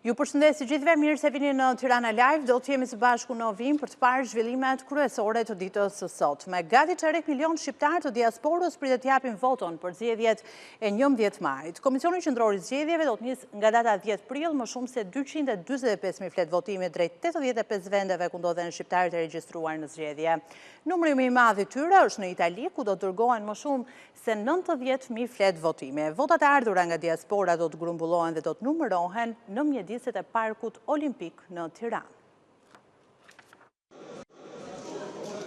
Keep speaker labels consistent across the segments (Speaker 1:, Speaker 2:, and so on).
Speaker 1: Ju përshëndes të gjithëve, mirë se vini në Tirana Live, do të jemi së bashku në vim për të parë zhvillimet kryesore të ditës së sot. Me gati 3 milion shqiptar të diasporës pritet të japin voton për zgjedhjet e 11 majit. Komisioni Qendror i Zgjedhjeve do të nisë nga data 10 prill më shumë se 245.000 fletë votimi drejt 85 vendeve ku ndodhen shqiptarët e regjistruar në zgjedhje. Numri më i madh i tyre është në Itali, ku do të dërgohen më shumë se 90.000 fletë votimi. Votat e ardhura nga diaspora do të grumbullohen dhe do të numërohen në mjediset e Parkut Olimpik në Tiranë.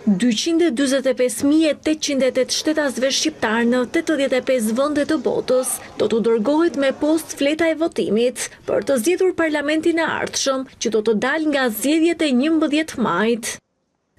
Speaker 2: 245.808 shtetasve shqiptar në 85 vende të botës do të dërgohet me post fleta e votimit për të zgjedhur parlamentin e ardhshëm që do të dalë nga zgjedhjet e 11 majit.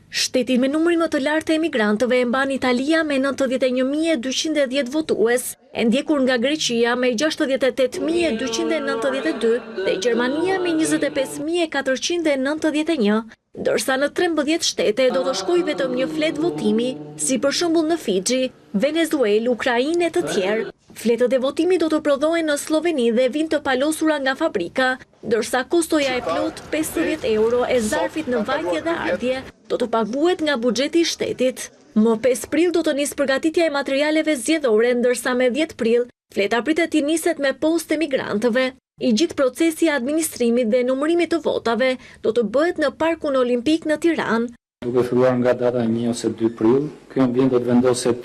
Speaker 2: Shtetin me numrin më të lartë të emigrantëve e mban Italia me 91.210 votues, e ndjekur nga Greqia me 68.292 dhe Gjermania me 25.491, ndërsa në 13 shtete do të shkojë vetëm një fletë votimi, si për shembull në Fixhi, Venezuelë, Ukrainë e të tjerë. Fletët e votimi do të prodhohen në Sloveni dhe vijnë të palosura nga fabrika, ndërsa kostoja e plot 50 euro e zarfit në vajtje dhe ardhje do të paguhet nga buxheti i shtetit. Më 5 prill do të nisë përgatitja e materialeve zgjedhore, ndërsa me 10 prill fleta pritet të niset me post emigrantëve. I gjithë procesi i administrimit dhe numërimit të votave do të bëhet në Parkun Olimpik në Tiranë.
Speaker 3: Duke filluar nga data 1 ose 2 prill, kjo ambient do të vendoset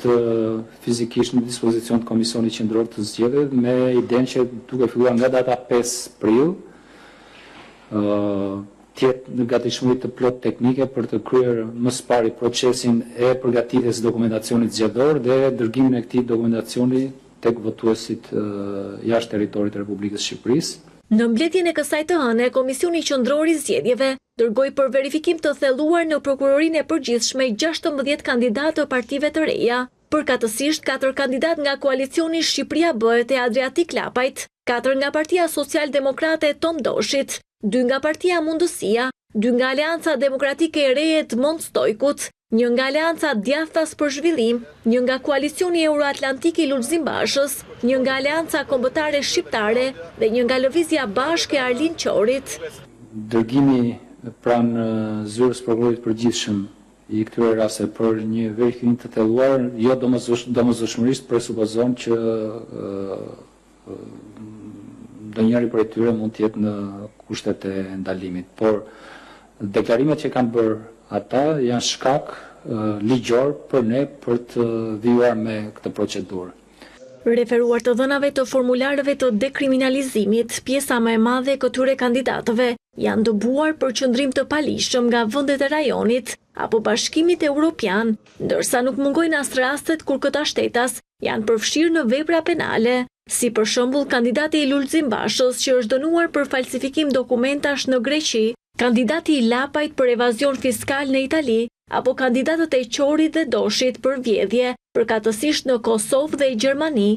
Speaker 3: fizikisht në dispozicion të Komisionit Qendror të Zgjedhjeve me idenë që duke filluar nga data 5 prill, tjetë në gatishmëri të plot teknike për të kryer më së pari procesin e përgatitjes dokumentacionit zgjedhor dhe dërgimin e këtij dokumentacioni tek votuesit jashtë territorit të Republikës së Shqipërisë.
Speaker 2: Në mbledhjen e kësaj të hëne, Komisioni Qendror i Zgjedhjeve dërgoi për verifikim të thelluar në Prokurorinë e Përgjithshme 16 kandidatë të partive të reja, përkatësisht 4 kandidat nga koalicioni Shqipëria Bëhet e Adriatik Lapajt, 4 nga Partia Social-Demokrate e Tom Doshit, 2 nga Partia Mundësia, 2 nga Aleanca Demokratike e Re e Edmond Stojkut, 1 nga Aleanca Djathtas për Zhvillim, 1 nga Koalicioni Euroatlantik i Lulzim Bashës, 1 nga Aleanca Kombëtare Shqiptare dhe 1 nga Lëvizja Bashke e Arlin Qorit.
Speaker 3: Dërgimi pranë zyrës prokurorit përgjithshëm i këtyre raste për një verifikim të thelluar, jo domosdoshmërisht presupozon që ndonjëri prej tyre mund të jetë në kushtet e ndalimit, por deklarimet që kanë bërë ata janë shkak ligjor për ne për të vijuar me këtë procedurë.
Speaker 2: Referuar të dhënave të formularëve të dekriminalizimit, pjesa më e madhe e këtyre kandidatëve janë dëbuar për qëndrim të palishëm nga vendet e rajonit apo Bashkimit Evropian, ndërsa nuk mungojnë as rastet kur këta shtetas janë përfshirë në vepra penale, si për shembull kandidati i Lulzim Bashës që është dënuar për falsifikim dokumentash në Greqi, kandidati i Lapajt për evazion fiskal në Itali, apo kandidatët e Qorit dhe Doshit për vjedhje, përkatësisht në Kosovë dhe Gjermani.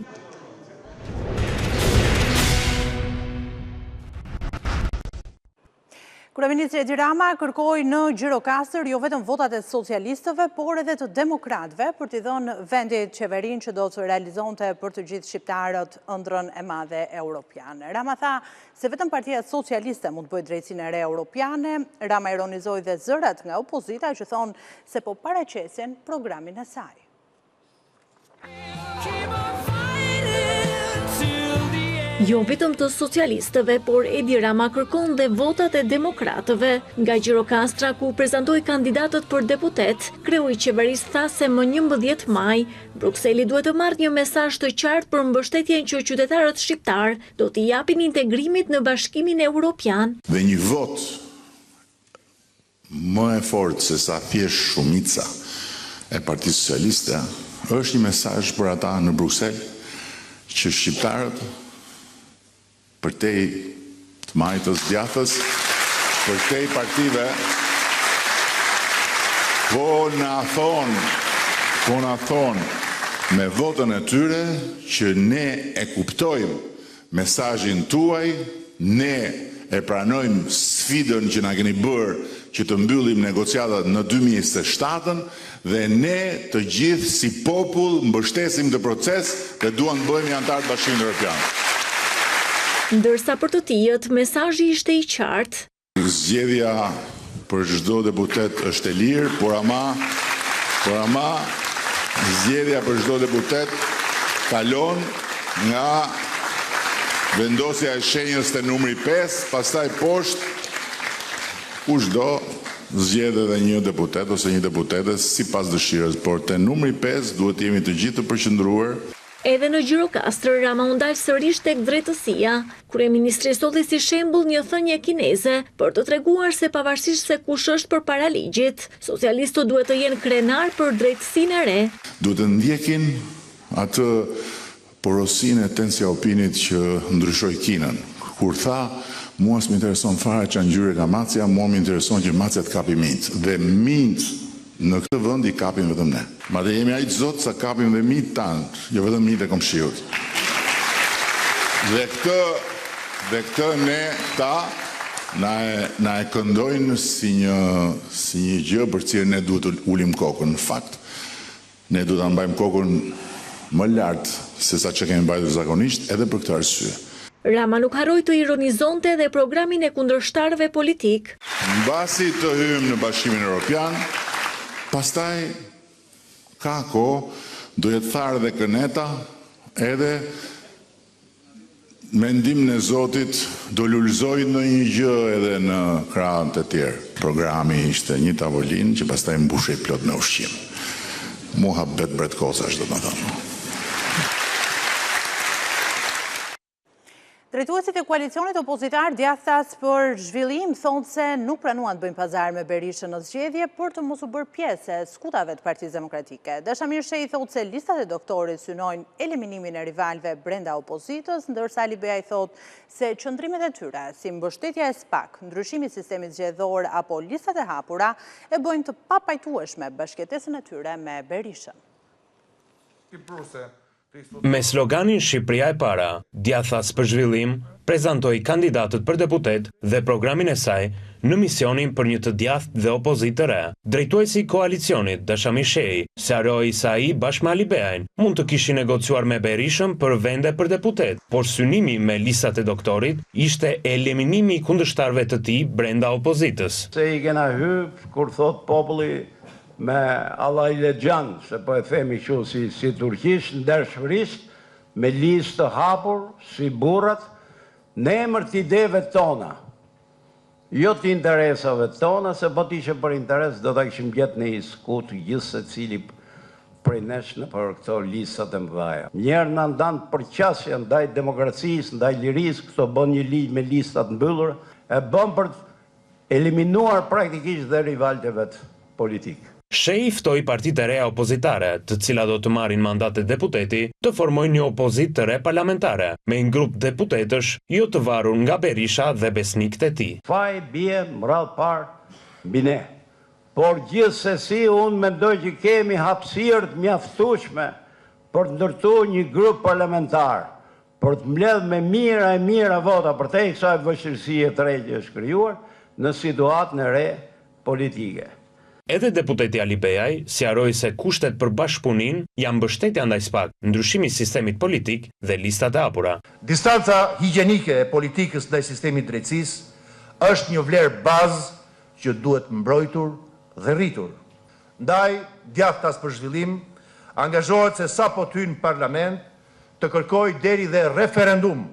Speaker 1: Kryeministri Edi Rama kërkoi në Gjirokastër jo vetëm votat e socialistëve, por edhe të demokratëve për t'i dhënë vendit qeverinë që do të realizonte për të gjithë shqiptarët ëndrrën e madhe europiane. Rama tha se vetëm Partia Socialiste mund të bëjë drejtsinë e re europiane. Rama ironizoi dhe zërat nga opozita që thonë se po paraqesin programin e saj.
Speaker 2: Jo vetëm të socialistëve, por Edi Rama kërkon dhe votat e demokratëve. Nga Gjirokastra, ku prezantoi kandidatët për deputet, kreu i qeverisë tha se më 11 maj, Brukseli duhet të marrë një mesazh të qartë për mbështetjen që qytetarët shqiptar do t'i japin integrimit në Bashkimin Evropian.
Speaker 4: Dhe një vot më e fortë se sa thjesht shumica e Partisë Socialiste është një mesazh për ata në Bruksel që shqiptarët përtej të majtës djathës, përtej partive, po na thonë me votën e tyre që ne e kuptojmë mesazhin tuaj, ne e pranojmë sfidën që na keni bërë që të mbyllim negociatat në 2027 dhe ne të gjithë si popull mbështesim të proces dhe duam të bëhemi antar të Bashkimit Evropian.
Speaker 2: Ndërsa për të tijët, mesazhi ishte i qartë.
Speaker 4: Zgjedhja për çdo deputet është e lirë, por ama zgjedhja për çdo deputet kalon nga vendosja e shenjës te numri 5, pastaj poshtë kushdo zgjedh edhe një deputet ose një deputete sipas dëshirës, por te numri 5 duhet jemi të gjithë të përqendruar.
Speaker 2: Edhe në Gjirokastër, Rama u ndal sërish tek drejtësia. Kryeministri solli si shembull një thënie kineze për të treguar se pavarësisht se kush është përpara ligjit, socialistët duhet të jenë krenar për drejtësinë e re.
Speaker 4: Duhet të ndjekin atë porosinë e Deng Xiaopingit që ndryshoi Kinën. Kur tha, mua s'më intereson fare që ngjyre ka macja, mua më intereson që macja të kapi mint. Dhe mint në këtë vend i kapim vetëm ne. Madje jemi aq zot sa kapim dhe mint tanë, jo vetëm mint e komshiut. Dhe këtë ne na e këndojnë si një gjë për cilën ne duhet të ulim kokën. Në fakt, ne duhet ta mbajmë kokën më lart se sa që kemi mbajtur zakonisht, edhe për këtë arsye.
Speaker 2: Rama nuk harroi të ironizonte dhe programin e kundërshtarëve politik.
Speaker 4: Mbasi të hyjmë në Bashkimin Evropian, pastaj ka kohë do jetë tharë dhe këneta, edhe mendimin e Zotit do lulëzoj në një gjë edhe në krahët e tjerë. Programi ishte një tavolinë që pastaj mbushej plot me ushqim. Muha bet kozash, do të thonë.
Speaker 1: Drejtuesit e koalicionit opozitar Djathtas për Zhvillim thonë se nuk pranuan të bëjnë pazar me Berishën në zgjedhje për të mos u bërë pjesë e skutave të Partisë Demokratike. Dashamir Shehi thotë se listat e doktorit synojnë eliminimin e rivalëve brenda opozitës, ndërsa Ali Beaj thotë se qëndrimet e tyre, si mbështetja e SPAK, ndryshimi i sistemit zgjedhor apo listat e hapura, e bëjnë të papajtueshme bashkëtesën e tyre me Berishën.
Speaker 5: Me sloganin Shqipëria e para, Djathtas për Zhvillim prezantoi kandidatët për deputet dhe programin e saj në misionin për një të djathtë dhe opozitë të re. Drejtuesi i koalicionit, Dashamir Shehi, sqaroi se ai bashkë me Ali Beajn mund të kishin negociuar me Berishën për vende për deputet, por synimi me listat e doktorit ishte eliminimi i kundërshtarëve të tij brenda opozitës.
Speaker 6: Se i kena hyp kur thot populli me Allah i legjan, se po e themi që si turkisht, ndershmërisht, me listë të hapur, si burrat, në emër të ideve tona, jo të interesave tona, se po t'ishe për interes, do t'a kishim gjetë në iskut gjithë se cili prej nesh në për këto listat e mdhaja. Njerë në ndanë për qasja, ndaj demokracisë, ndaj lirisë, këto bën një ligj me listat mbyllur, e bën për të eliminuar praktikisht dhe rivalteve politikë.
Speaker 5: Shehi ftoi partitë e reja opozitare, të cilat do të marrin mandate deputeti, të formojnë një opozitë të re parlamentare, me një grup deputetësh jo të varur nga Berisha dhe besnikët e tij.
Speaker 6: Faji bie mrall parë mbi ne. Por gjithsesi unë mendoj që kemi hapësirë të mjaftueshme për të ndërtuar një grup parlamentar, për të mbledhur me mira vota për te kësaj vështirësie të re që është krijuar në situatën e re politike.
Speaker 5: Edhe deputeti Ali Beaj sqaroi se kushtet për bashkëpunim janë mbështetja ndaj SPAK, ndryshimi i sistemit politik dhe listat e hapura.
Speaker 7: Distanca higjienike e politikës ndaj sistemit drejtësisë është një vlerë bazë që duhet mbrojtur dhe rritur. Ndaj Djathtas për Zhvillim angazhohet se sapo të hyjë në parlament të kërkojë deri dhe referendum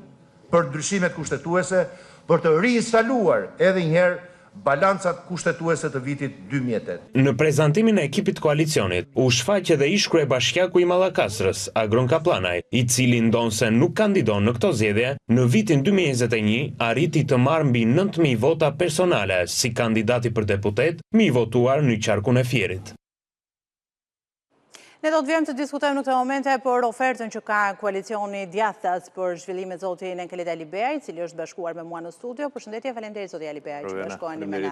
Speaker 7: për ndryshimet kushtetuese për të rinstaluar edhe një herë balancat kushtetuese të vitit 2008.
Speaker 5: Në prezantimin e ekipit koalicionit, u shfaq edhe ish kryebashkiaku i Mallakastrës, Agron Kaplanaj, i cili ndonë se nuk kandidon në këto zgjedhje, në vitin 2021 arriti të marrë mbi 9.000 vota personale si kandidati për deputet, mi votuar në qarkun e Fierit.
Speaker 1: Ne do të vjem të diskutojmë në këtë momente për ofertën që ka koalicioni Djathtas për Zhvillim me zotin Enkelit Ali Beaj, cili është bashkuar me mua në studio. Përshëndetje, faleminderit zoti Ali Beaj që bashkoheni me ne.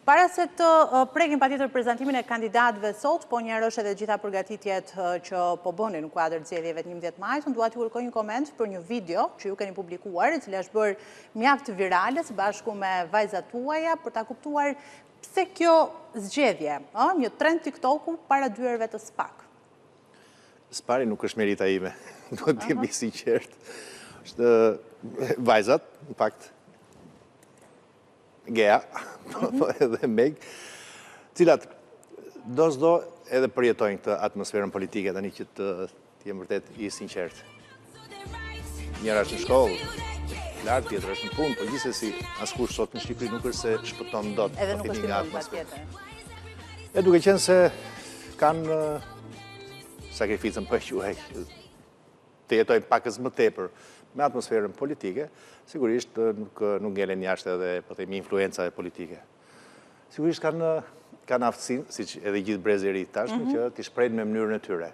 Speaker 1: Para se të prekim patjetër prezantimin e kandidatëve sot, po njëherë është edhe gjitha përgatitjet që po bënin në kuadër zgjedhjeve të 11 majit, unë dua t'ju kërkoj një koment për një video që ju keni publikuar, e cila është bërë mjaft virale së bashku me vajzat tuaja për ta kuptuar pse kjo zgjedhje, një trend TikToku para dyerve të SPAK.
Speaker 8: Spari nuk është merita ime, duhet të jemi sinqert. është vajzat, në fakt, Gea, edhe Meg, cilat do edhe përjetojnë këtë atmosferën politike, tani që të jem vërtet i sinqert. Njëra është në shkollë, lartë, tjetër është në punë, por gjithsesi askush sot në Shqipëri nuk është se shpëton dot.
Speaker 1: Edhe nuk është i mund pa tjetër.
Speaker 8: E duke qenë se kanë sakrificën për quaj, të jetojnë pakës më tepër me atmosferën politike, sigurisht nuk ngelen jashtë edhe, po themi, influenca politike. Sigurisht kanë aftësinë, siç edhe gjithë brezi i ri tashmë, që t'i shprehin me mënyrën e tyre.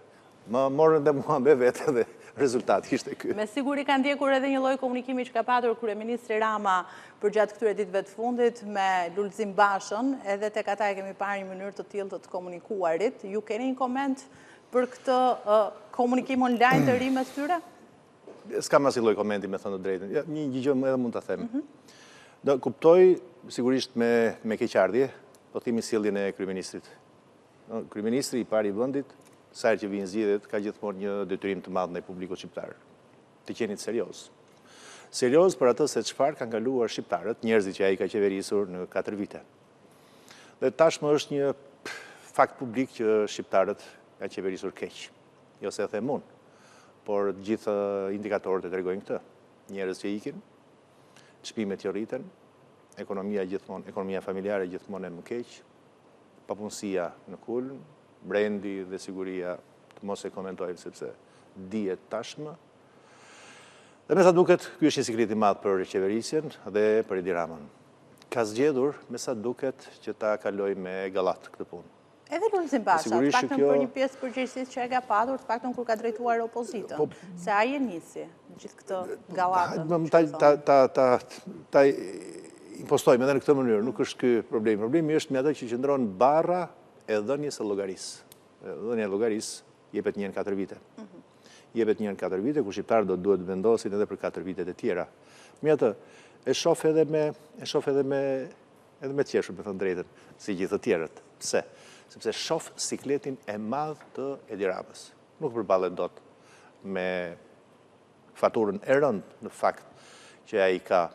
Speaker 8: Më morën dhe mua me vetë dhe rezultati ishte ky.
Speaker 1: Me siguri kanë ndjekur edhe një lloj komunikimi që ka patur kryeministri Rama përgjatë këtyre ditëve të fundit me Lulzim Bashën, edhe tek ata e kemi parë një mënyrë të tillë të komunikuarit. Ju keni një koment për këtë komunikim online të ri mes tyre?
Speaker 8: S'kam asnjë lloj komenti, me thënë të drejtën. Një gjë edhe mund ta them. Do kuptoj sigurisht me keqardhje, po themi sjelljen e kryeministrit. Kryeministri i parë i vendit, sa herë që vinë zgjedhjet, ka gjithmonë një detyrim të madh ndaj publikut shqiptar. Të qenit serioz. Serioz për atë se çfarë kanë kaluar shqiptarët, njerëzit që ai ka qeverisur në 4 vite. Dhe tashmë është një fakt publik që shqiptarët kanë qeverisur keq. Jo se e them unë, por gjithë indikatorët e tregojnë këtë. Njerëz që ikin, çmimet që rriten, ekonomia familjare gjithmonë e më keq, papunësia në kulm, brendi dhe siguria të mos e komentojmë sepse dihet tashmë. Dhe me sa duket, ky është një siklet i madh për qeverisjen dhe për Edi Ramën. Ka zgjedhur, me sa duket, që ta kaloj me gallat këtë punë.
Speaker 1: Edhe Lulzim Basha, të paktën për një pjesë përgjegjësisë që e ka patur, të paktën kur ka drejtuar opozitën, se ai e nisi gjithë këtë gallatën.
Speaker 8: Ta impostojmë edhe në këtë mënyrë, nuk është ky problemi. Problemi është me atë që qëndron barra e dhënies së llogarisë. Dhënia e llogarisë jepet një në 4 vite. Jepet një në 4 vite, ku shqiptarët do duhet vendosin edhe për 4 vitet e tjera. Me atë, e shoh edhe me qeshur, me thënë drejtën, si gjithë të tjerët. Pse? Sepse shoh sikletin e madh të Edi Ramës. Nuk përballet dot me faturën e rëndë në fakt që ai ka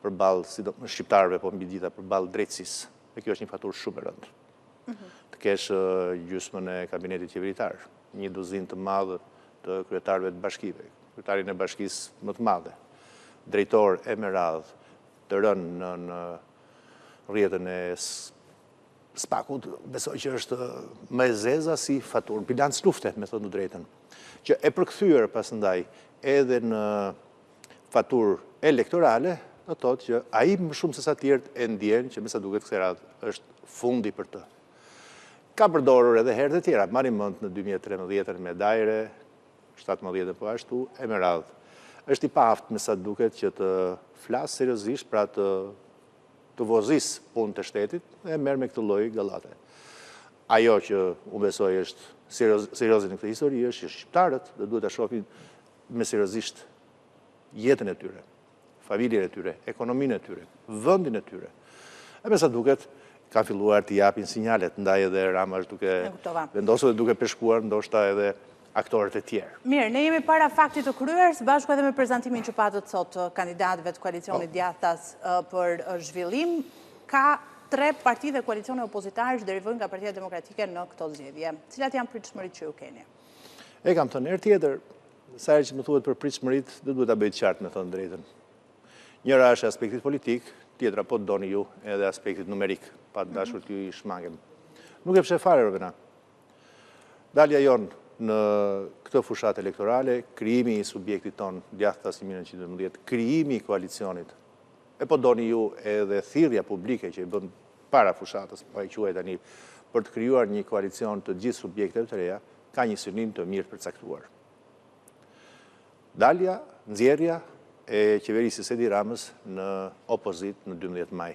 Speaker 8: përballë sidomos shqiptarëve, po mbi gjitha përballë drejtësisë. Dhe kjo është një faturë shumë e rëndë. Të kesh gjysmën e kabinetit qeveritar, një dozinë të madhe të kryetarëve të bashkive, kryetarin e bashkisë më të madhe, drejtor e me radhë të rënë në rrjetën e spakut, besoj që është më e zeza si faturë, bilanc lufte, me thonë të drejtën, që e përkthyer pasandaj edhe në faturë elektorale, do thotë që ai më shumë se sa tjerët e ndjen që me sa duket kësaj radhë është fundi për të. Ka përdorur edhe herë të tjera, marrim mend në 2013 me Dajre, 17 po ashtu, e me radhë. Është i paaftë me sa duket që të flas seriozisht pra të vozis punë të shtetit dhe merr me këtë lloj gallate. Ajo që unë besoj është serioze në këtë histori është që shqiptarët dhe duhet ta shohin me seriozisht jetën e tyre, familjen e tyre, ekonominë e tyre, vendin e tyre. E me sa duket kanë filluar të japin sinjalet, ndaj edhe Rama është duke vendosur dhe duke peshkuar ndoshta edhe aktorët e tjerë.
Speaker 1: Mirë, ne jemi para faktit të kryer, së bashku edhe me prezantimin që patët sot kandidatëve të koalicionit djathtas për zhvillim, ka 3 parti dhe koalicione opozitare që derivojnë nga Partia Demokratike në këto zgjedhje. Cilat janë pritshmëritë që ju keni?
Speaker 8: E kam thënë herë tjetër, sa herë që më thuhet për pritshmëritë, dhe duhet ta bëj të qartë, me thënë drejtën. Njëra është aspektit politik, tjetra po doni ju edhe aspektit numerik, pa dashur t'ju i shmangem. Nuk e pse fare, Rovena. Dalja jonë në këtë fushat elektorale, krijimi i subjektit ton djathtas 1912, krijimi i koalicionit, e po doni ju edhe thirrja publike që i bën para fushatës, po e quaj tani, për të krijuar një koalicion të gjithë subjekteve të reja, ka një synim të mirë përcaktuar. Dalja, nxjerrja e qeverisës Edi Ramës në opozit në 12 maj.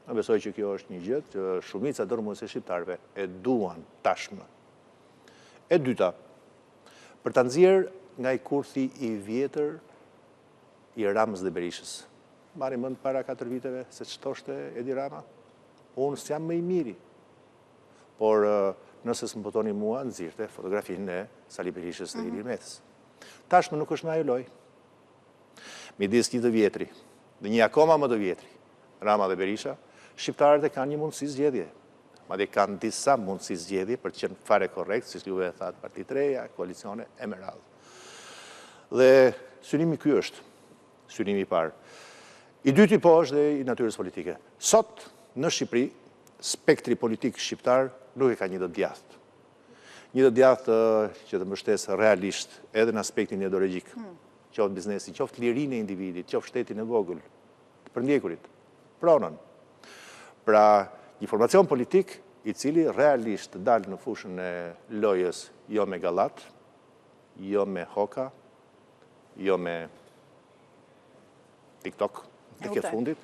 Speaker 8: Në besoj që kjo është një gjë që shumica dërmuese shqiptarëve e duan tashmë. E dyta, për ta nxjerrë nga i kurthi i vjetër i Ramës dhe Berishës. Marrim mend para 4 viteve se ç'thoshte Edi Rama, unë s'jam më i miri. Por nëse s'më botoni mua, nxirrte fotografinë e Sali Berishës dhe Ilir Metës. Tashmë nuk është më ajo lojë. midis një të vjetri dhe një akoma më të vjetri, Rama dhe Berisha, shqiptarët e kanë një mundësi zgjedhje. Madje kanë disa mundësi zgjedhje për të qenë fare korrekt, siç juve e thatë Parti të Reja, koalicione e me radhë. Dhe synimi ky është, synimi i parë. I dyti po është dhe i natyrës politike. Sot në Shqipëri, spektri politik shqiptar nuk e ka një të djathtë. Një të djathtë që të mbështesë realisht edhe në aspektin ideologjik, qoftë biznesi, qoftë lirinë e individit, qoftë shtetin e vogël, të përndjekurit, pronën. Pra, një formacion politik i cili realisht dalë në fushën e lojës jo me gallat, jo me hoka, jo me TikTok, të këtë fundit,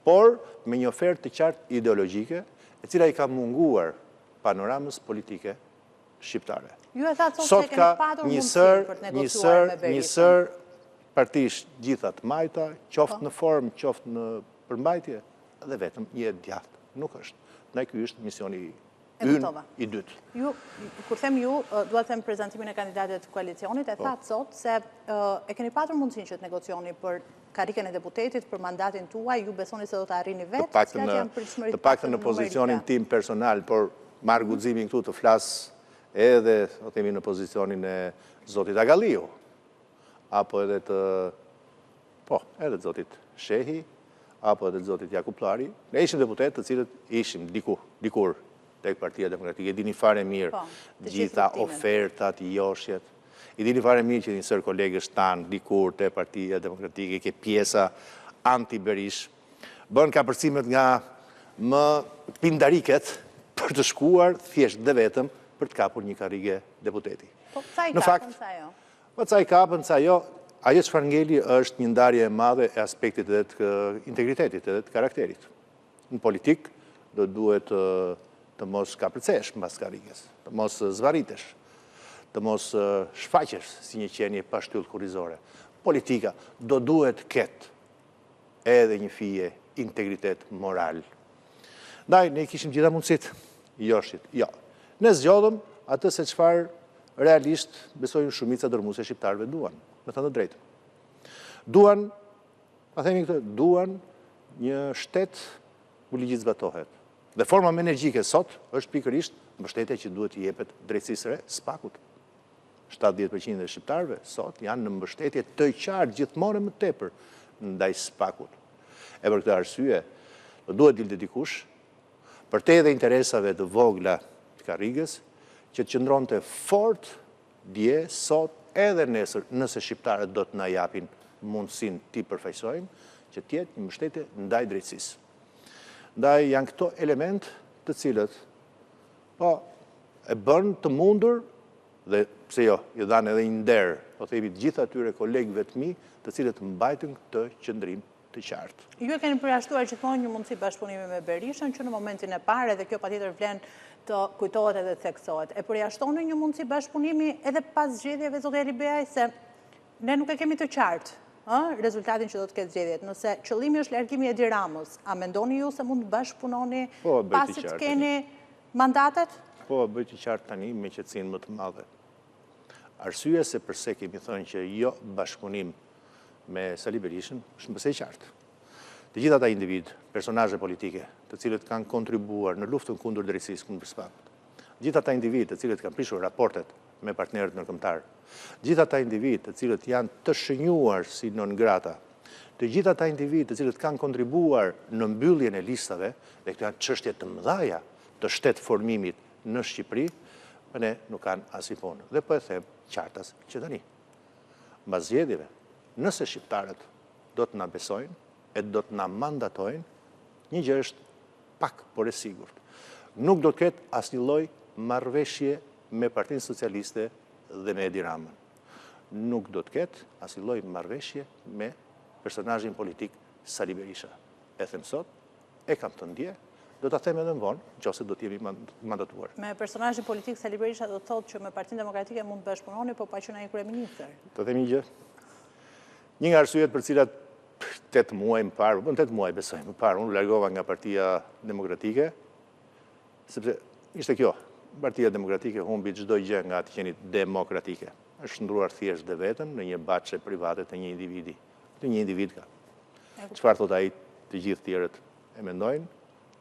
Speaker 8: por me një ofertë të qartë ideologjike, e cila i ka munguar panoramës politike shqiptare.
Speaker 1: Ju e thatë sot se keni patur mundësi për të negociuar me Berishën.
Speaker 8: Njësër partish gjithat majta, qoftë në formë, qoftë në përmbajtje, dhe vetëm një djathtë. Nuk është. Ndaj ky është misioni ynë i dytë.
Speaker 1: Ju, kur them ju, duhet të them prezantimin e kandidatet të koalicionit, e thatë sot se e keni patur mundësinë që të negocioni për karikën e deputetit, për mandatin tuaj, ju besoni se do të arrini vetë?
Speaker 8: Të paktën në pozicionin tim personal, por marrë guximin këtu të flas edhe, o themi, në pozicionin e zotit Agalliu, apo edhe edhe të zotit Shehi, apo edhe të zotit Jakub Llari. Ne ishim deputet të cilët ishim dikur tek Partia Demokratike. I dini fare mirë gjitha ofertat, joshjet. I dini fare mirë që njësër kolegës tanë dikur te Partia Demokratike, ke pjesa anti-Berish, bën kapërcimet nga më pindariket për të shkuar thjesht dhe vetëm për të kapur një karrige deputeti.
Speaker 1: Po, ca i kapën, ca jo?
Speaker 8: Po, ca i kapën, ca jo. Ajo çfarë ngeli është një ndarje e madhe e aspektit edhe të integritetit edhe të karakterit. Në politik do duhet të mos kapërcesh mbas karrigës, të mos zvarritesh, të mos shfaqesh si një qenie pa shtyllë kurrizore. Politika do duhet ketë edhe një fije integritet moral. Ndaj, ne kishim gjitha mundësit, joshit, jo. Ne zgjodhëm atë se çfarë realisht besojnë shumica dërmuese shqiptarëve duan. Me thënë të drejtë. Duan, a themi këtë, duan një shtet ku ligji zbatohet. Dhe forma më energjike sot është pikërisht mbështetja që duhet i jepet drejtësisë së SPAK-ut. 70% e shqiptarëve sot janë në mbështetje të qartë gjithmonë më tepër ndaj SPAK-ut. E për këtë arsye, duhet dilë dikush për te dhe interesave të vogla të karrigës që të qëndronte fort dje sot edhe nesër, nëse shqiptarët do të na japin mundësin ti përfaqësojmë, që tjetë një mbështetje ndaj drejtësisë. Ndaj janë këto element të cilët, po, e bën të mundur, dhe pse jo, i dhanë edhe një nder, po themi të gjitha atyre kolegëve të mi, të cilët mbajtën këtë qëndrim të qartë.
Speaker 1: Ju e keni përjashtuar gjithmonë një mundësi bashkëpunimi me Berishën, që në momentin e parë, dhe kjo patjetër vlen të kujtohet edhe të theksohet. E përjashtoni një mundësi bashkëpunimi edhe pas zgjedhjeve, zotë Eli Beaj, se ne nuk e kemi të qartë rezultatin që do të ketë zgjedhjet. Nëse qëllimi është largimi i Edi Ramës, a mendoni ju se mund të bashkëpunoni pasi të keni mandatet?
Speaker 8: Po, bëj të qartë tani me qetësinë më të madhe. Arsyeja se përse kemi thënë që jo bashkëpunim me Sali Berishën është mbase i qartë. Të gjitha ata individ, personazhe politike, të cilët kanë kontribuar në luftën kundër drejtësisë kundër SPAK-ut. Gjitha ata individ, të cilët kanë prishur raportet me partnerët ndërkombëtar. Gjitha ata individ, të cilët janë të shënjuar si non grata. Të gjitha ata individ, të cilët kanë kontribuar në mbylljen e listave, dhe këto janë çështje të mëdha të shtet formimit në Shqipëri, për ne nuk kanë asnjë punë. Dhe po e them qartas që tani, mbas zgjedhjeve, nëse shqiptarët do të na besojnë, e do të na mandatojnë, një gjë është pak por e sigurt. Nuk do të ketë asnjë lloj marrëveshje me Partinë Socialiste dhe me Edi Ramën. Nuk do të ketë asnjë lloj marrëveshje me personazhin politik Sali Berisha. E them sot, e kam të ndje, do ta them edhe më vonë, nëse do të jemi mandatuar.
Speaker 1: Me personazhin politik Sali Berisha do të thotë që me Partinë Demokratike mund të bashkëpunoni, po pa qenë ai kryeministër.
Speaker 8: Të them një gjë. Një nga arsyet për cilat 8 muaj më parë, 8 muaj besoj më parë, unë largova nga Partia Demokratike, sepse ishte kjo, Partia Demokratike humbi çdo gjë nga të qenit demokratike. Është ndruar thjesht dhe vetëm në një baçe private të një individi. të një individ ka. Çfarë thot ai, të gjithë tjerët e mendojnë,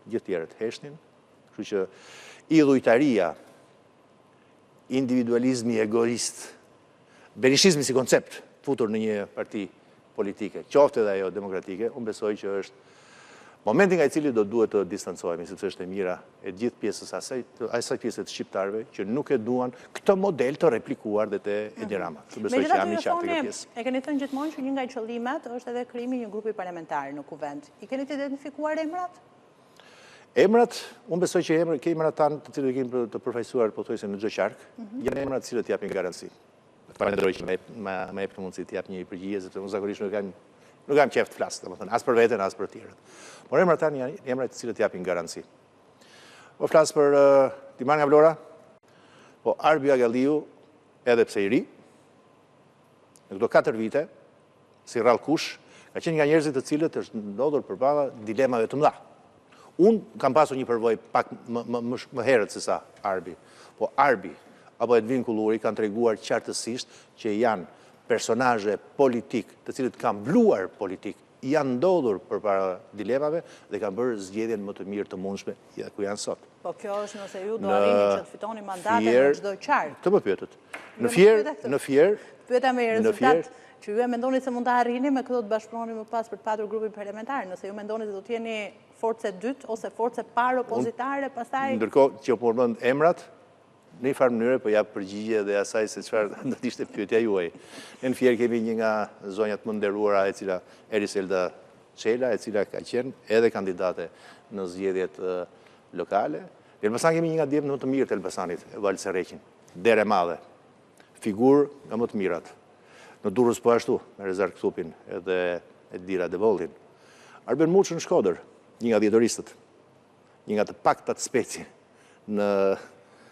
Speaker 8: të gjithë tjerët heshtin, kështu që idhujtaria, individualizmi egoist, berishizmi si koncept futur në një parti politike, qoftë edhe ajo demokratike, unë besoj që është momenti nga i cili do duhet të distancohemi, sepse është e mira e gjithë pjesës asaj pjesë të shqiptarëve që nuk e duan këtë model të replikuar dhe të Edi Rama. Besoj që jam i qartë këtë pjesë.
Speaker 1: E keni thënë gjithmonë që një nga qëllimet është edhe krijimi një grupi parlamentar në kuvend. I keni të identifikuar emrat?
Speaker 8: Emrat, unë besoj që emrat tanë të cilët kemi të përfaqësuar pothuajse në çdo qark, janë emrat të cilët japin garanci. Falenderoj që më jep mundësi të jap një përgjigje, sepse unë zakonisht nuk kam qef të flas, domethënë, as për veten, as për tjerët. Por emrat tanë janë emrat të cilët japin garanci. Po flas për Timar nga Vlora, po Arbi Agalliu, edhe pse i ri, në këto 4 vite, si rrallë kush, ka qenë nga njerëzit të cilët është ndodhur përballa dilemave të mëdha. Unë kam pasur një përvojë pak më herët se sa Arbi, po Arbi apo Edvin Kulluri kanë treguar qartësisht që janë personazhe politik, të cilët kanë mbluar politik, janë ndodhur përpara dilemave dhe kanë bërë zgjedhjen më të mirë të mundshme ku janë sot.
Speaker 1: Po kjo është nëse ju do arrini që të fitoni mandatin në çdo qark.
Speaker 8: Këtë më pyetët. Në Fier,
Speaker 1: pyeta me rezultat që ju e mendoni se mund të arrini me këto të bashkëpunoni më pas për të patur grupin parlamentar, nëse ju mendoni se do të jeni forcë dytë ose forcë parë opozitare, pastaj
Speaker 8: ndërkohë që po përmend emrat, në një farë mënyrë po jap përgjigje dhe asaj se çfarë do të ishte pyetja juaj. Në Fier kemi një nga zonjat më nderuara e cila Eriselda Çela, e cila ka qenë edhe kandidate në zgjedhjet lokale. Në Elbasan kemi një nga djemtë më të mirë të Elbasanit, Val Serreqin, derë e madhe, figurë nga më të mirat. Në Durrës po ashtu, me Rezar Kthupin edhe Edira Devollin. Arben Muçën në Shkodër, një nga dhjetoristët, një nga të paktat speci në,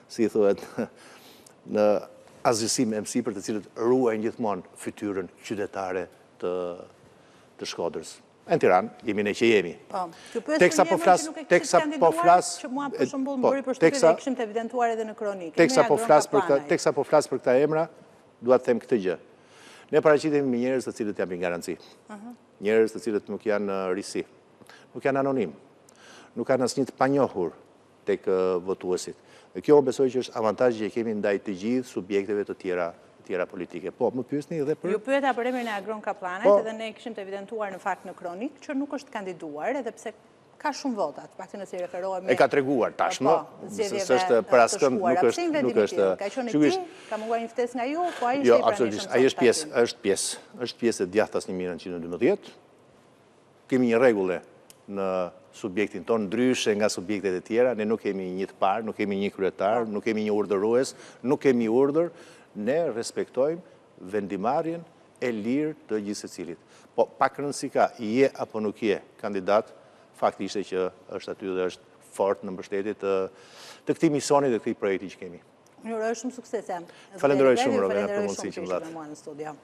Speaker 8: si thuhet, në asgjësim e mësipër të cilët ruajnë gjithmonë fytyrën qytetare të Shkodrës. Në Tiranë jemi ne që jemi. Teksa po flas,
Speaker 1: që mua për shembull më bëri përshtypje dhe kishim të evidentuar edhe në kronikë.
Speaker 8: Teksa po flas për këta emra, dua të them këtë gjë. Ne paraqitemi me njerëz të cilët japin garanci. Njerëz të cilët nuk janë risi, nuk janë anonim, nuk kanë asnjë të panjohur tek votuesit. Dhe kjo besoj që është avantazh që kemi ndaj të gjithë subjekteve të tjera politike. Po, më pyesni edhe për...
Speaker 1: Ju pyeta për emrin e Agron Kaplanet, edhe ne kishim të evidentuar në fakt në kronik, që nuk është kandiduar, edhe pse ka shumë votat, pakti nëse i referohemi...
Speaker 8: E ka treguar tashmë, se është për askëm, nuk është...
Speaker 1: Ka qenë i ti, ka munguar një ftesë nga ju, po ai ishte i pranishëm.
Speaker 8: Ai është pjesë e djathtas 1912. Kemi një rregull në subjektin tonë, ndryshe nga subjektet e tjera, ne nuk kemi një të parë, nuk kemi një kryetar, nuk kemi një urdhërues, nuk kemi urdhër, ne respektojmë vendimarrjen e lirë të gjithë secilit. Po pak rëndësi ka, je apo nuk je kandidat, fakti ishte që është aty dhe është fort në mbështetje të këtij misioni dhe këtij projekti që kemi.
Speaker 1: Ju uroj shumë suksese.
Speaker 8: Falenderoj shumë Rovena për mundësinë që më dhatë.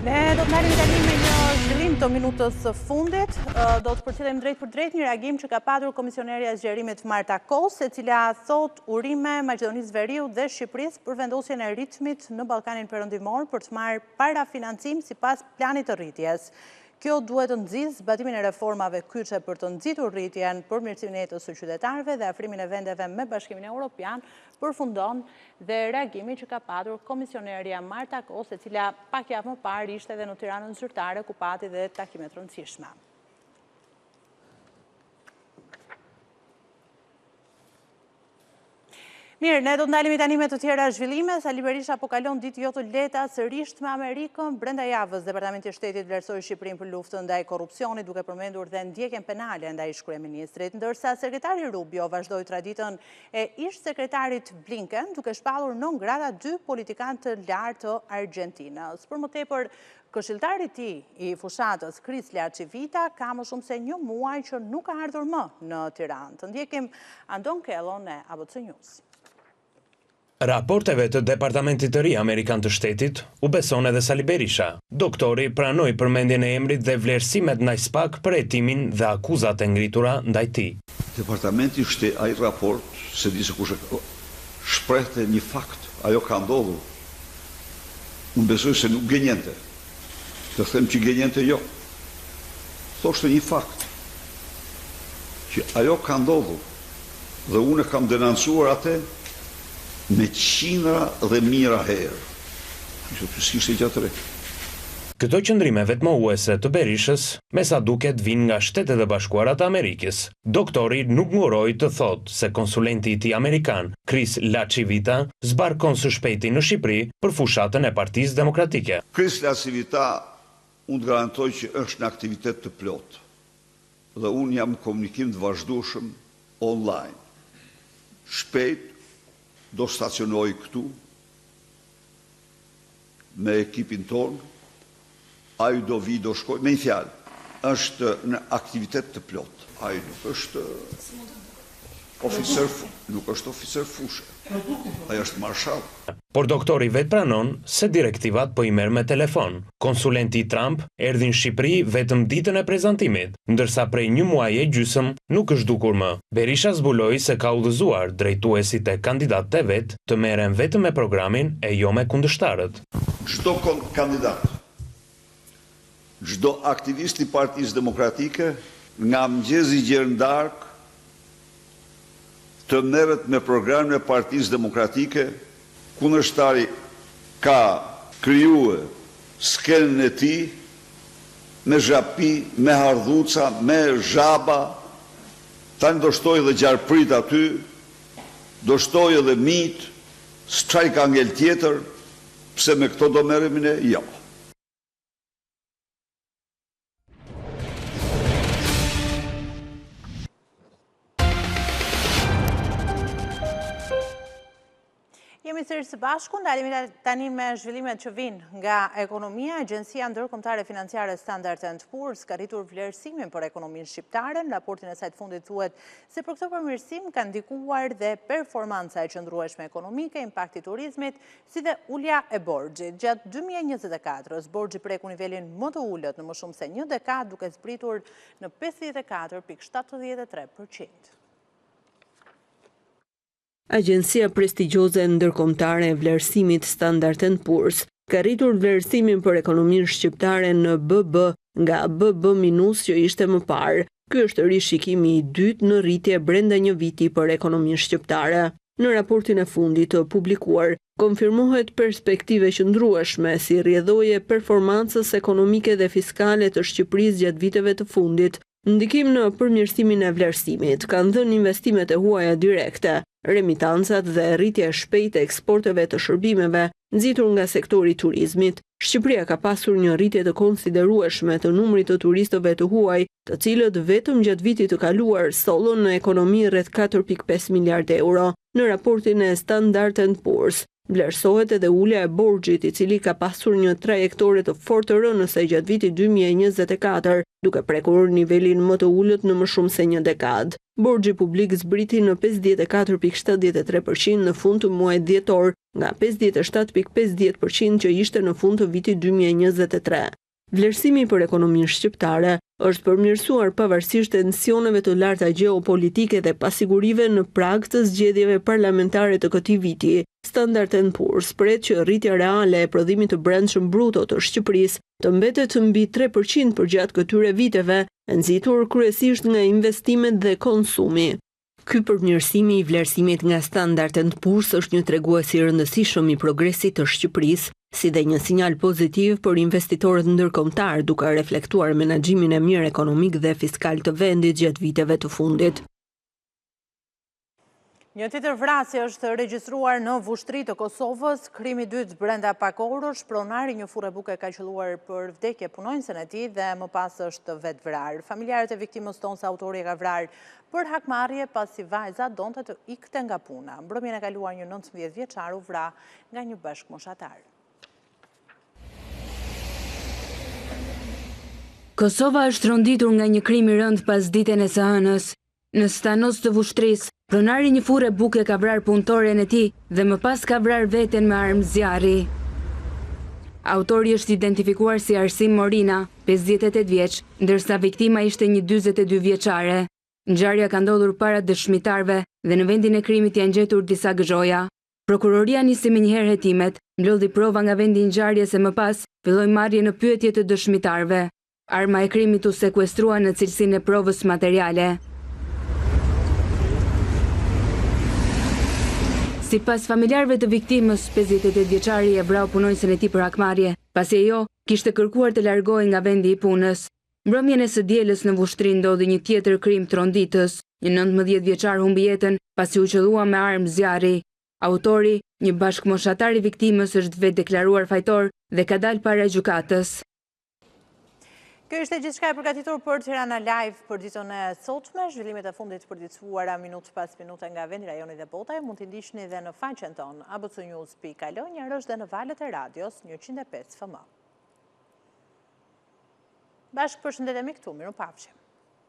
Speaker 1: Ne do të marrim tani me një zhvillim të minutës së fundit. Do të përcjellim drejt për drejt një reagim që ka patur komisionerja e zgjerimit Marta Kos, e cila thot urime Maqedonisë Veriut dhe Shqipërisë për vendosjen e ritmit në Ballkanin Perëndimor për të marrë parafinancim sipas planit të rritjes. Kjo duhet të nxjisë zbatimin e reformave kyçe për të nxitur rritjen, përmirësimin e jetës së qytetarëve dhe afrimin e vendeve me Bashkimin Evropian, përfundon dhe reagimi që ka patur komisionerja Marta Kos, e cila pak javë më parë ishte edhe në Tiranën zyrtare ku pati dhe takime të rëndësishme. Mirë, ne do të ndalemi tani me të tjera zhvillime. Sali Berisha po kalon ditë jo të lehta sërish me Amerikën. Brenda javës, Departamenti i Shtetit vlerësoi Shqipërinë për luftën ndaj korrupsionit, duke përmendur dhe ndjekjen penale ndaj ish-kryeministrit, ndërsa sekretari Rubio vazhdoi traditën e ish-sekretarit Blinken, duke shpallur non grata 2 politikanë të lartë të Argjentinës. Për më tepër, këshilltari i tij i fushatës Krislia Civita ka më shumë se 1 muaj që nuk ka ardhur më në Tiranë. Të ndjekim Andon Kellon e ABC News.
Speaker 5: Raporteve të Departamentit të Ri Amerikan të Shtetit u beson edhe Sali Berisha. Doktori pranoi përmendjen e emrit dhe vlerësimet ndaj SPAK për hetimin dhe akuzat e ngritura ndaj tij.
Speaker 9: Departamenti ai raport se di se kush shprehte një fakt, ajo ka ndodhur. Unë besoj se nuk gënjente. të them që gënjente jo. Thoshte një fakt, që ajo ka ndodhur dhe unë kam denoncuar atë me qindra dhe mijëra herë. Kështu s'ishte gjë të re.
Speaker 5: Këto qëndrime vetmohuese të Berishës, me sa duket vinë nga Shtetet e Bashkuara të Amerikës. Doktori nuk nguroi të thotë se konsulenti i tij amerikan, Chris Lacivita, zbarkon së shpejti në Shqipëri për fushatën e Partisë Demokratike.
Speaker 9: Chris Lacivita, unë të garantoj që është në aktivitet të plot. Dhe unë jam komunikim të vazhdueshëm online. Shpejt do stacionoj këtu me ekipin tonë. Ai do vi, do shkoj, me një fjalë, është në aktivitet të plot. Ai nuk është oficer fushë. Ai është marshall.
Speaker 5: Por doktori vetë pranon se direktivat po i merr me telefon. Konsulenti Trump erdhi në Shqipëri vetëm ditën e prezantimit, ndërsa prej një muaji e gjysmë nuk është dukur më. Berisha zbuloi se ka udhëzuar drejtuesit e kandidatët e vet të merren vetëm me programin e jo me kundërshtarët.
Speaker 9: Çdo kandidat, çdo aktivist i Partisë Demokratike nga mëngjesi deri në darkë të merret me programin e Partisë Demokratike, kundërshtari ka krijuar skenën e tij me zhapi, me hardhuca, me zhaba, tani do shtoj edhe gjarprit aty, do shtoj edhe mit, s'çaj ka ngel tjetër, pse me këto do merremi ne? Jo.
Speaker 1: Jemi sërish së bashku, ndalemi tani me zhvillimet që vinë nga ekonomia. Agjencia Ndërkombëtare Financiare Standard & Poor's ka rritur vlerësimin për ekonominë shqiptare. Në raportin e saj të fundit thuhet se për këtë përmirësim ka ndikuar dhe performanca e qëndrueshme ekonomike, impakti i turizmit, si dhe ulja e borxhit. Gjatë 2024-s, borxhi preku nivelin më të ulët në më shumë se një dekadë, duke zbritur në 54.73%.
Speaker 10: Agjencia prestigjioze ndërkombëtare e vlerësimit Standard & Poor's ka rritur vlerësimin për ekonominë shqiptare në BB nga BB- që ishte më parë. Ky është rishikimi i dytë në rritje brenda një viti për ekonominë shqiptare. Në raportin e fundit të publikuar, konfirmohet perspektive qëndrueshme si rrjedhoje performancës ekonomike dhe fiskale të Shqipërisë gjatë viteve të fundit. Ndikim në përmirësimin e vlerësimit kanë dhënë investimet e huaja direkte, remitancat dhe rritja e shpejtë e eksporteve të shërbimeve, nxitur nga sektori i turizmit. Shqipëria ka pasur një rritje të konsiderueshme të numrit të turistëve të huaj, të cilët vetëm gjatë vitit të kaluar sollën në ekonomi rreth 4.5 miliardë euro. Në raportin e Standard & Poor's vlerësohet edhe ulja e borxhit, i cili ka pasur një trajektore të fortë të rënëse gjatë vitit 2024, duke prekur nivelin më të ulët në më shumë se një dekadë. Borxhi publik zbriti në 54.73% në fund të muajit dhjetor, nga 57.50% që ishte në fund të vitit 2023. Vlerësimi për ekonominë shqiptare është përmirësuar pavarësisht tensioneve të larta gjeopolitike dhe pasigurive në prag të zgjedhjeve parlamentare të këtij viti. Standard & Poor's pret që rritja reale e prodhimit të brendshëm bruto të Shqipërisë të mbetet mbi 3% për gjatë këtyre viteve, nxitur kryesisht nga investimet dhe konsumi. Ky përmirësimi i vlerësimit nga Standard & Poor's është një tregues i rëndësishëm i progresit të Shqipërisë, si dhe një sinjal pozitiv për investitorët ndërkombëtar, duke reflektuar menaxhimin e mirë ekonomik dhe fiskal të vendit gjatë viteve të fundit.
Speaker 1: Një tjetër vrasje është regjistruar në Vushtri të Kosovës. Krimi i dytë brenda pak orësh, pronari një furrë buke ka qelluar për vdekje punonjësen e tij dhe më pas është vetë vrarë. Familjarët e viktimës tonë se autori e ka vrarë për hakmarrje pasi vajza donte të ikte nga puna. Mbrëmjen e kaluar një 19 vjeçar u vra nga një bashkëmoshatar.
Speaker 11: Kosova është rënditur nga një krim i rënd pas ditën e së hënës. Në stanos të Vushtrisë, pronari një furrë buke ka vrarë punëtoren e tij dhe më pas ka vrarë veten me armë zjarri. Autori është identifikuar si Arsim Morina, 58 vjeç, ndërsa viktima ishte një 42 vjeçare. Ngjarja ka ndodhur para dëshmitarve dhe në vendin e krimit janë gjetur disa gëzhoja. Prokuroria nisi me njëherë hetimet, mblodhi prova nga vendi i ngjarjes e më pas filloi marrje në pyetje të dëshmitarëve. Arma e krimit u sekuestrua në cilësinë e provës materiale. Sipas familjarëve të viktimës, 58 vjeçari e vrau punonjësin e tij për hakmarrje, pasi ajo kishte kërkuar të largohej nga vendi i punës. Mbrëmjen e së dielës në Vushtri ndodhi një tjetër krim tronditës. Një 19 vjeçar humbi jetën pasi u qellua me armë zjarri. Autori, një bashkëmoshatar i viktimës, është vetë deklaruar fajtor dhe ka dalë para gjykatës.
Speaker 1: Kjo ishte gjithçka e përgatitur për Tirana Live për ditën e sotme. Zhvillimet e fundit përditësuara minutë pas minute nga vendi, rajoni dhe bota mund t'i ndiqni dhe në faqen tonë abcnews.al, njërësh dhe në valët e radios 105 FM. Bashkë përshëndetemi këtu, mirupafshim.